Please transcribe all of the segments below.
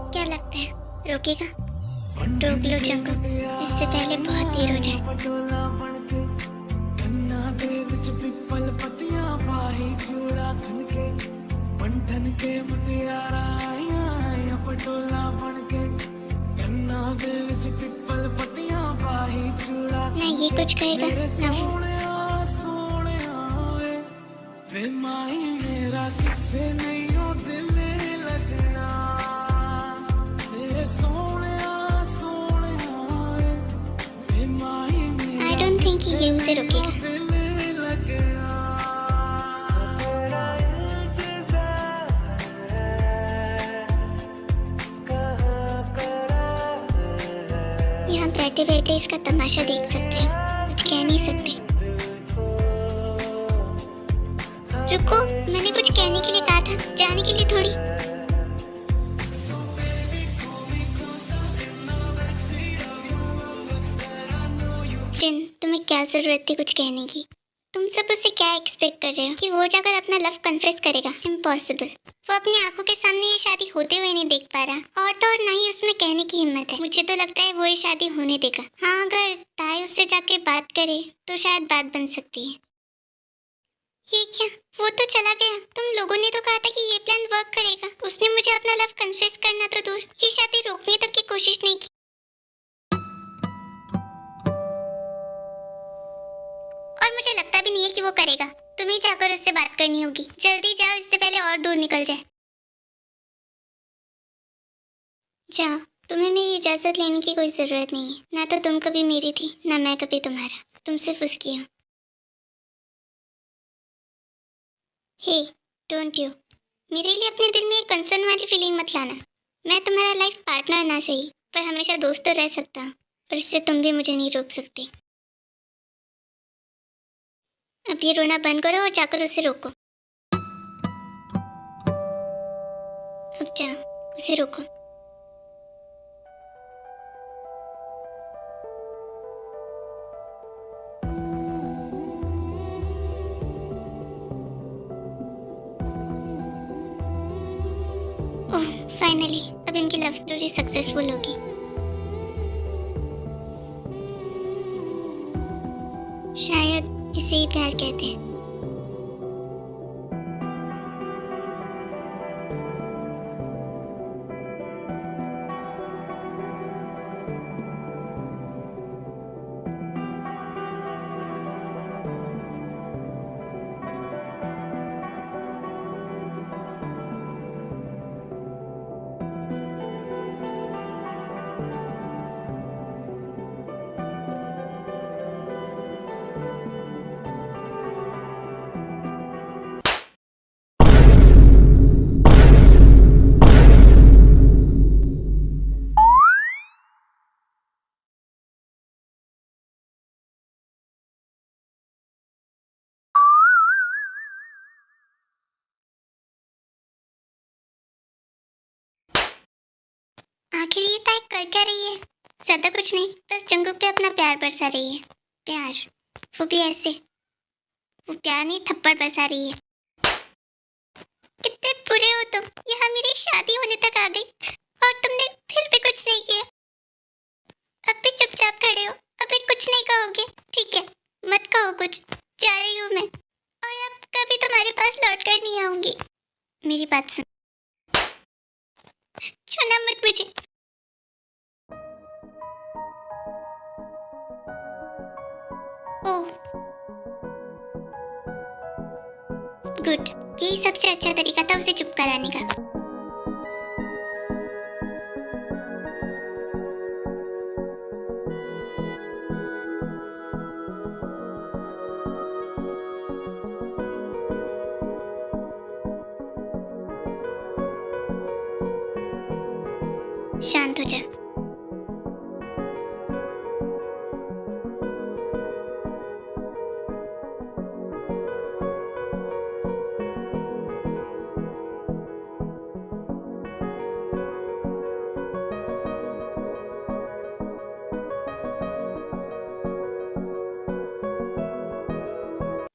क्या लगता है, रोकेगा? रोक लो जंगू, इससे पहले बहुत देर हो जाए। ना ये कुछ कहेगा ना वो। आई डोंट थिंक ये उसे रोकेगा। यहाँ बैठे बैठे इसका तमाशा देख सकते हो, कुछ कह नहीं सकते। रुको, मैंने कुछ कहने के लिए कहा था, जाने के लिए थोड़ी। जिन, तुम्हें क्या जरूरत थी कुछ कहने की? तुम सब उससे क्या एक्सपेक्ट कर रहे हो कि वो जाकर अपना लव कन्फेस करेगा? इम्पॉसिबल। वो अपनी आंखों के सामने ये शादी होते हुए नहीं देख पा रहा, और तो और ना ही उसमें कहने की हिम्मत है। मुझे तो लगता है वो ये शादी होने देगा। हाँ, अगर ताई उससे जाके बात करे तो शायद बात बन सकती है। ये क्या, वो तो चला गया। तुम लोगों ने तो कहा था कि ये प्लान वर्क करेगा। उसने मुझे अपना लव कन्फेस करना तो दूर, ये शादी रोकने तक की कोशिश नहीं की। और मुझे लगता भी नहीं है कि वो करेगा। तुम्हें जाकर उससे बात करनी होगी। जल्दी जाओ, इससे पहले और दूर निकल जाए। जाओ, तुम्हें मेरी इजाजत लेने की कोई जरूरत नहीं है। ना तो तुम कभी मेरी थी, ना मैं कभी तुम्हारा। तुम सिर्फ उसकी हो। हे, डोंट यू मेरे लिए अपने दिल में कंसर्न वाली फीलिंग मत लाना। मैं तुम्हारा लाइफ पार्टनर ना सही, पर हमेशा दोस्त तो रह सकता हूँ, और इससे तुम भी मुझे नहीं रोक सकते। अब ये रोना बंद करो और जाकर उसे रोको। अब जाओ, उसे रोको। ओह, फाइनली अब इनकी लव स्टोरी सक्सेसफुल होगी। शायद इसे ही प्यार कहते हैं। आखिर ये ताई कर क्या रही है? ज्यादा कुछ नहीं, बस जंगू पे अपना प्यार बरसा रही है। प्यार, वो भी ऐसे। वो प्यार नहीं, थप्पड़ बरसा रही है। कितने बुरे हो तुम। यहाँ मेरी शादी होने तक आ गई और तुमने फिर भी कुछ नहीं किया। अब भी चुपचाप खड़े हो, अभी कुछ नहीं कहोगे? ठीक है, मत कहो कुछ, जा रही हूँ मैं, और अब कभी तुम्हारे पास लौट कर नहीं आऊंगी। मेरी बात सुन, छूना मत मुझे। ओह गुड, यही सबसे अच्छा तरीका था उसे चुप कराने का। शांत हो जा।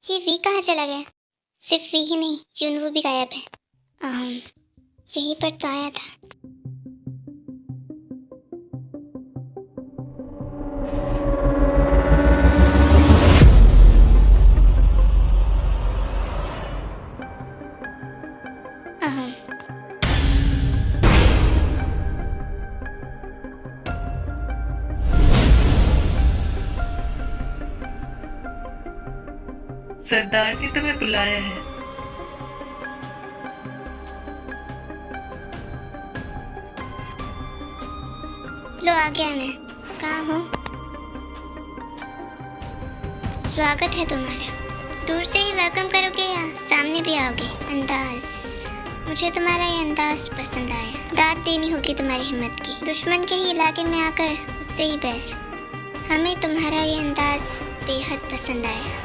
ये वी कहाँ चला गया? सिर्फ वी ही नहीं, यूनवो भी गायब है। यहीं पर तो आया था। सरदार ने तुम्हें बुलाया है। लो आ गया मैं। कहाँ हो? स्वागत है तुम्हारा। दूर से ही वेलकम करोगे या सामने भी आओगे? अंदाज, मुझे तुम्हारा ये अंदाज पसंद आया। दाद देनी होगी तुम्हारी हिम्मत की। दुश्मन के ही इलाके में आकर उससे ही बैर। हमें तुम्हारा ये अंदाज बेहद पसंद आया।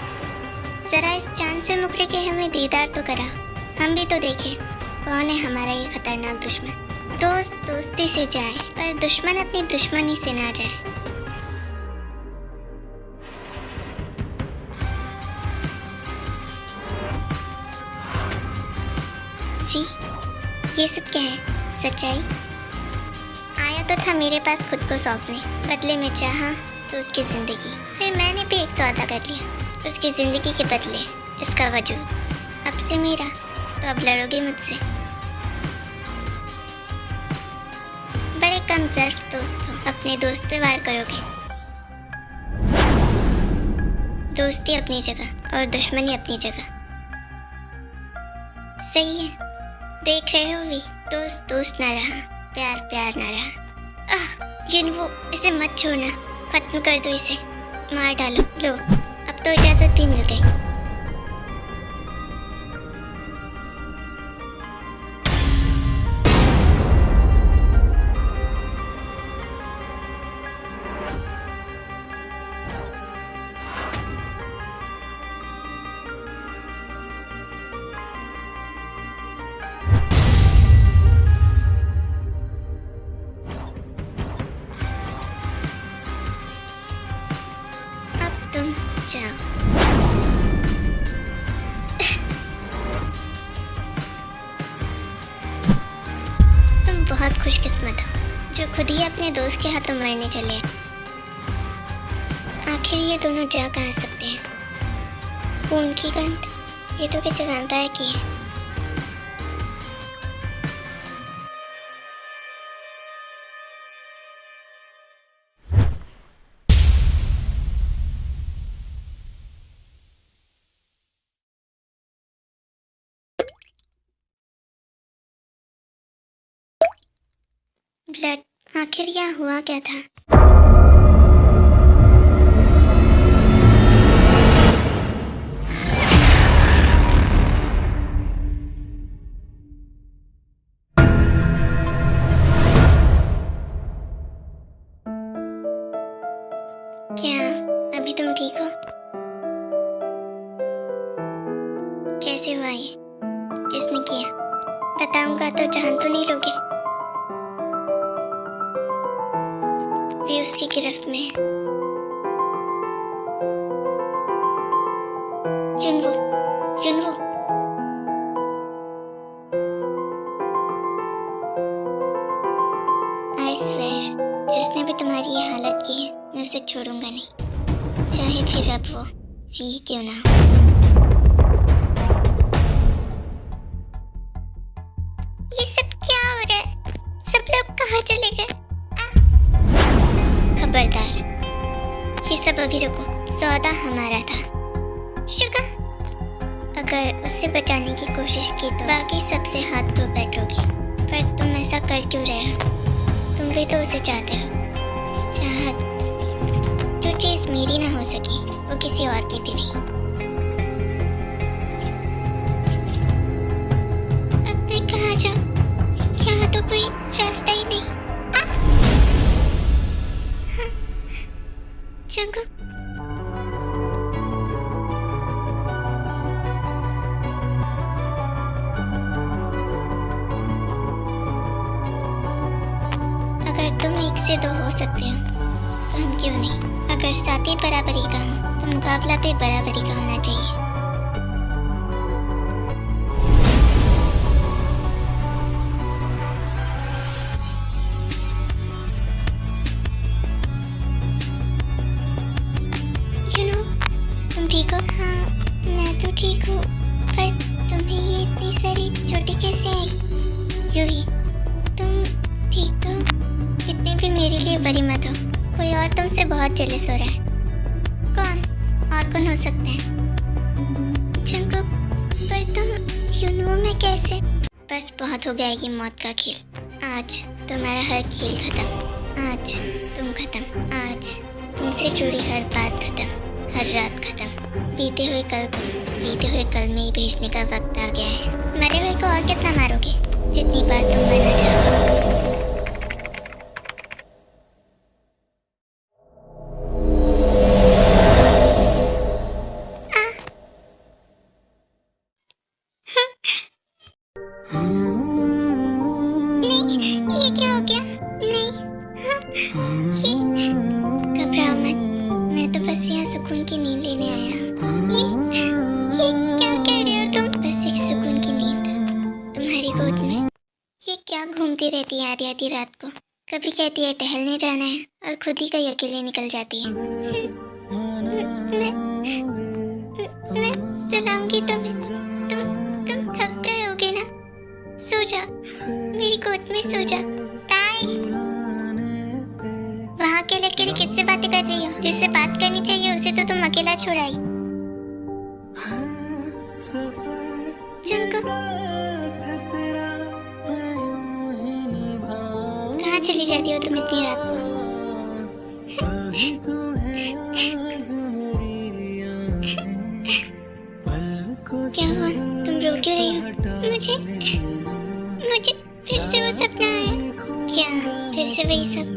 जरा इस चांद से मुकरे के हमें दीदार तो करा, हम भी तो देखें कौन है हमारा ये खतरनाक दुश्मन। दोस्त दोस्ती से जाए पर दुश्मन अपनी दुश्मनी से ना जाए। जी, ये सब क्या है? सच्चाई? आया तो था मेरे पास खुद को सौंपने, बदले में चाहा तो उसकी जिंदगी। फिर मैंने भी एक सौदा कर लिया, उसकी जिंदगी के बदले इसका वजूद। अब से मेरा, तो अब लड़ोगे मुझसे? बड़े कम ज़र्फ दोस्त हो, अपने दोस्त पे वार करोगे। दोस्ती अपनी जगह और दुश्मनी अपनी जगह। सही है, देख रहे हो भी, दोस्त दोस्त ना रहा, प्यार प्यार ना रहा। जिन्वो, इसे मत छोड़ना, खत्म कर दो इसे, मार डालो। लो, अब तो इजाज़त भी मिल गई। तुम जाओ। तुम बहुत खुशकिस्मत हो जो खुद ही अपने दोस्त के हाथों मरने चले। आखिर ये दोनों जा कहाँ सकते हैं? खून की गंध, ये तो किसी वैम्पायर की है। ब्लड, आखिर यहाँ हुआ क्या था? क्या अभी तुम ठीक हो? कैसे हुआ ये? किसने किया? बताऊंगा तो जान तो नहीं लोगे? वे उसकी गिरफ्त में है। जुनवो, जुनवो। I swear, जिसने भी तुम्हारी ये हालत की है, मैं उसे छोड़ूंगा नहीं, चाहे फिर अब वो ही क्यों ना हो। ये सब क्या हो रहा है? सब लोग कहाँ चले गए? खबरदार, ये सब अभी रुको, सौदा हमारा था। शुगा, अगर उसे बचाने की कोशिश की तो बाकी सबसे हाथ धो बैठोगे। पर तुम ऐसा कर क्यों रहे हो? तुम भी तो उसे चाहते हो। चाहत, जो चीज़ मेरी ना हो सकी, वो किसी और की भी नहीं। अब मैं कहाँ जाऊँ? यहाँ तो कोई रास्ता ही नहीं। जंगू, अगर तुम एक से दो हो सकते हो तो हम क्यों नहीं? अगर साथी बराबरी का हो तो मुकाबला भी बराबरी का होना चाहिए। तुम ठीक हो? हाँ, मैं तो ठीक हूँ, पर तुम्हें ये इतनी सारी चोटें कैसे आई? यूं ही। तुम ठीक हो? इतनी भी मेरे लिए बड़ी मत हो, कोई और तुमसे बहुत जेलस हो रहा है। कौन? और कौन हो सकते हैं? तुम यूनवो में कैसे? बस बहुत हो गया ये मौत का खेल। आज तुम्हारा हर खेल खत्म। आज तुम खत्म। आज तुमसे जुड़ी हर बात खत्म, हर रात खत्म। बीते हुए कल को बीते हुए कल में ही भेजने का वक्त आ गया है। मरे हुए को और कितना मारोगे? जितनी बार तुम मरना चाहो। नहीं, ये क्या हो गया? नहीं, ये घबराओ मत। मैं तो बस यहाँ सुकून की नींद लेने आया हूँ। ये क्या कह रहे हो तुम? बस एक सुकून की नींद तुम्हारी गोद में। ये क्या घूमती रहती है आधी आधी रात को? कभी कहती है टहलने जाना है और खुद ही कहीं अकेले निकल जाती है। मैं सुलाऊंगी तुम्हें। तुम थक गए होगे ना? सो जा, मेरी गोद में सो जा। ताई, वहाँ अकेले अकेले किससे बातें कर रही हो? जिससे बात करनी चाहिए उसे तो तुम अकेला छोड़ाई। जंकुक, कहाँ चली जाती हो तुम इतनी रात को? क्या हुआ? तुम रो क्यों रही हो? मुझे फिर से वो सपना आया। क्या फिर से वही सब?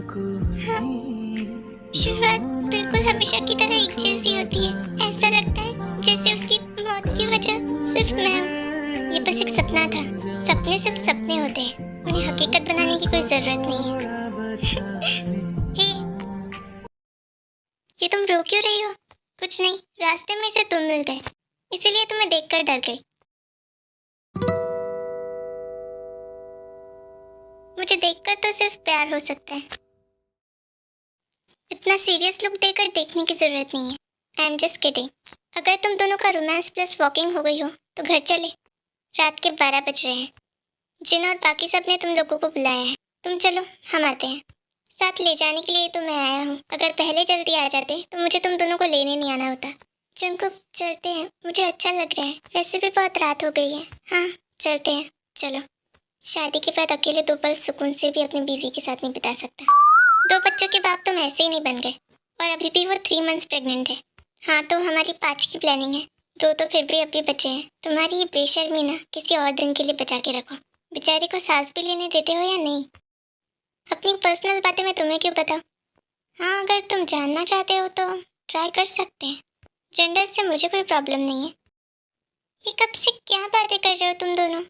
हाँ, शुरुआत बिल्कुल हमेशा की तरह एक जैसी होती है। ऐसा लगता है जैसे उसकी मौत की वजह सिर्फ मैं हूँ। ये बस एक सपना था। सपने सिर्फ सपने होते हैं, उन्हें हकीकत बनाने की कोई जरूरत नहीं है। हे, ये तुम रो क्यों रही हो? कुछ नहीं, रास्ते में से तुम मिल गए, इसीलिए तुम्हें देखकर डर गई। मुझे देखकर तो सिर्फ प्यार हो सकता है। इतना सीरियस लुक देकर देखने की जरूरत नहीं है। I am just kidding. अगर तुम दोनों का रोमांस प्लस वॉकिंग हो गई हो तो घर चले। रात के 12 बज रहे हैं। जिन और बाकी सब ने तुम लोगों को बुलाया है। तुम चलो, हम आते हैं। साथ ले जाने के लिए तो मैं आया हूँ। अगर पहले जल्दी आ जाते तो मुझे तुम दोनों को लेने नहीं आना होता। जंकुक, चलते हैं, मुझे अच्छा लग रहा है। वैसे भी बहुत रात हो गई है। हाँ, चलते हैं, चलो। शादी के बाद अकेले 2 पल सुकून से भी अपनी बीवी के साथ नहीं बिता सकता। 2 बच्चों के बाप तुम ऐसे ही नहीं बन गए, और अभी भी वो 3 मंथ्स प्रेग्नेंट है। हाँ, तो हमारी 5 की प्लानिंग है। 2 तो फिर भी अभी बच्चे हैं। तुम्हारी ये बेशर्मी ना किसी और दिन के लिए बचा के रखो। बेचारी को सांस भी लेने देते हो या नहीं? अपनी पर्सनल बातें मैं तुम्हें क्यों बताऊँ? हाँ, अगर तुम जानना चाहते हो तो ट्राई कर सकते हैं। जेंडर से मुझे कोई प्रॉब्लम नहीं है। ये कब से क्या बातें कर रहे हो तुम दोनों?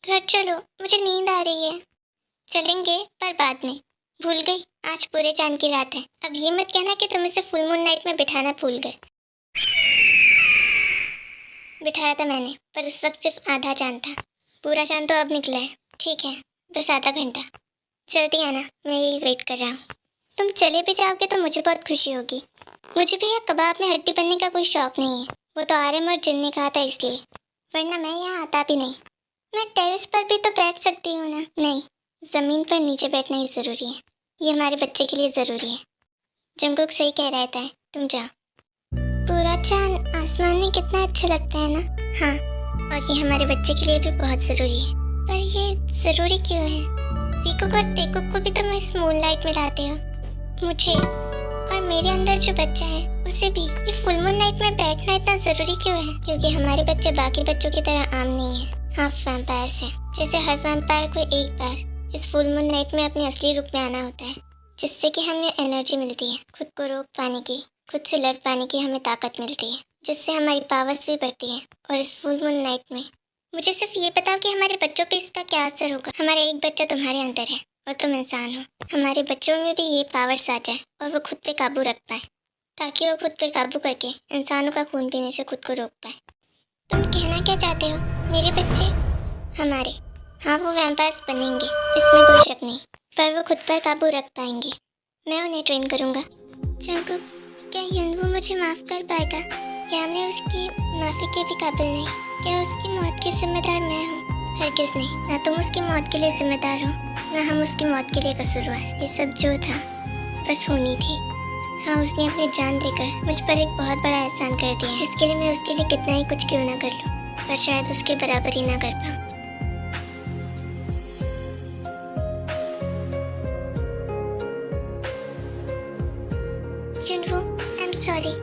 घर चलो, मुझे नींद आ रही है। चलेंगे, पर बाद में। भूल गई, आज पूरे चांद की रात है। अब ये मत कहना कि तुम इसे फुल मून नाइट में बिठाना भूल गए। बिठाया था मैंने, पर उस वक्त सिर्फ आधा चांद था। पूरा चांद तो अब निकला है। ठीक है, बस आधा घंटा। जल्दी आना, मैं यही वेट कर रहा हूँ। तुम चले भी जाओगे तो मुझे बहुत खुशी होगी। मुझे भी यहाँ कबाब में हड्डी बनने का कोई शौक नहीं है। वो तो आर्यन और जिन ने कहा था इसलिए, वरना मैं यहाँ आता भी नहीं। मैं टेरेस पर भी तो बैठ सकती हूँ ना? नहीं, ज़मीन पर नीचे बैठना ही ज़रूरी है। ये हमारे बच्चे के लिए ज़रूरी है। जंकुक सही कह रहा था, तुम जाओ। पूरा चांद आसमान में कितना अच्छा लगता है ना? हाँ, और ये हमारे बच्चे के लिए भी बहुत ज़रूरी है। पर ये ज़रूरी क्यों है? वीकुक और टेकुक को भी तुम इस मूनलाइट में लाते हो। मुझे और मेरे अंदर जो बच्चा है उसे भी ये फुल मून नाइट में बैठना इतना ज़रूरी क्यों है? क्योंकि हमारे बच्चे बाकी बच्चों की तरह आम नहीं है, हाफ वैम्पायर्स हैं। जैसे हर वैम्पायर को एक बार इस फुल मून नाइट में अपने असली रूप में आना होता है, जिससे कि हमें एनर्जी मिलती है, खुद को रोक पाने की, खुद से लड़ पाने की हमें ताकत मिलती है, जिससे हमारी पावर्स भी बढ़ती है। और इस फुल मून नाइट में मुझे सिर्फ ये बताओ कि हमारे बच्चों पे इसका क्या असर होगा? हमारा एक बच्चा तुम्हारे अंदर है और तुम इंसान हो। हमारे बच्चों में भी ये पावर्स आ जाए और वो खुद पे काबू रख पाए, ताकि वो खुद पे काबू करके इंसानों का खून पीने से खुद को रोक पाए। तुम कहना क्या चाहते हो? मेरे बच्चे हमारे, हाँ, वो वैम्पायर्स बनेंगे, इसमें कोई शक नहीं, पर वो खुद पर काबू रख पाएंगे। मैं उन्हें ट्रेन करूँगा। जंकुक, क्या यूनवो मुझे माफ़ कर पाएगा? क्या मैं उसकी माफ़ी के भी काबिल नहीं? क्या उसकी मौत की जिम्मेदार मैं हूँ? हरगिज़ नहीं, ना तुम उसकी मौत के लिए जिम्मेदार हो, ना हम उसकी मौत के लिए कसूरवार। ये सब जो था बस होनी थी। हाँ, उसने अपनी जान देकर मुझ पर एक बहुत बड़ा एहसान कर दिया, जिसके लिए मैं उसके लिए कितना ही कुछ क्यों ना कर लूँ। पर शायद उसके बराबर ही ना कर पाऊँ। जुनवो, आई एम सॉरी।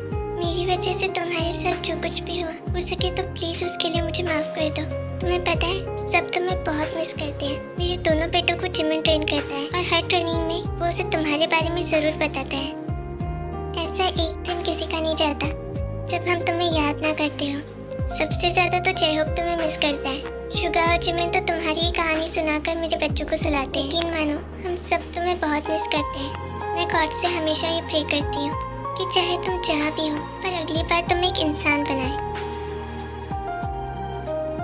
मेरी वजह से तुम्हारे साथ जो कुछ भी हुआ, हो सके तो प्लीज उसके लिए मुझे माफ कर दो। तुम्हें पता है, सब तुम्हें बहुत मिस करते हैं। मेरे दोनों बेटों को जिमिन ट्रेन करता है और हर ट्रेनिंग में वो उसे तुम्हारे बारे में जरूर बताता है। ऐसा एक दिन किसी का नहीं जाता जब हम तुम्हें याद ना करते हो। सबसे ज्यादा तो जयहोप तुम्हें मिस करता है। शुगा और जिमिन तो तुम्हारी ही कहानी सुनाकर मेरे बच्चों को सुलाते हैं। यकीन मानो, हम सब तुम्हें बहुत मिस करते हैं। मैं गॉड से हमेशा ये प्रे करती हूँ कि चाहे तुम जहाँ भी हो, पर अगली बार तुम एक इंसान बनाए।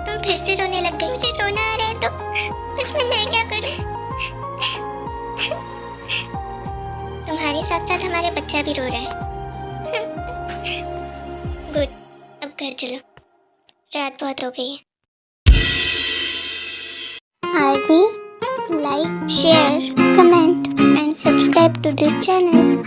तुम फिर से रोने लग गई। मुझे रोना आ रहा है तो उसमें मैं क्या करूँ? तुम्हारे साथ साथ हमारा बच्चा भी रो रहा है। गुड, अब घर चलो, रात बहुत हो गई है। आरवी, like, share, comment and subscribe to this channel.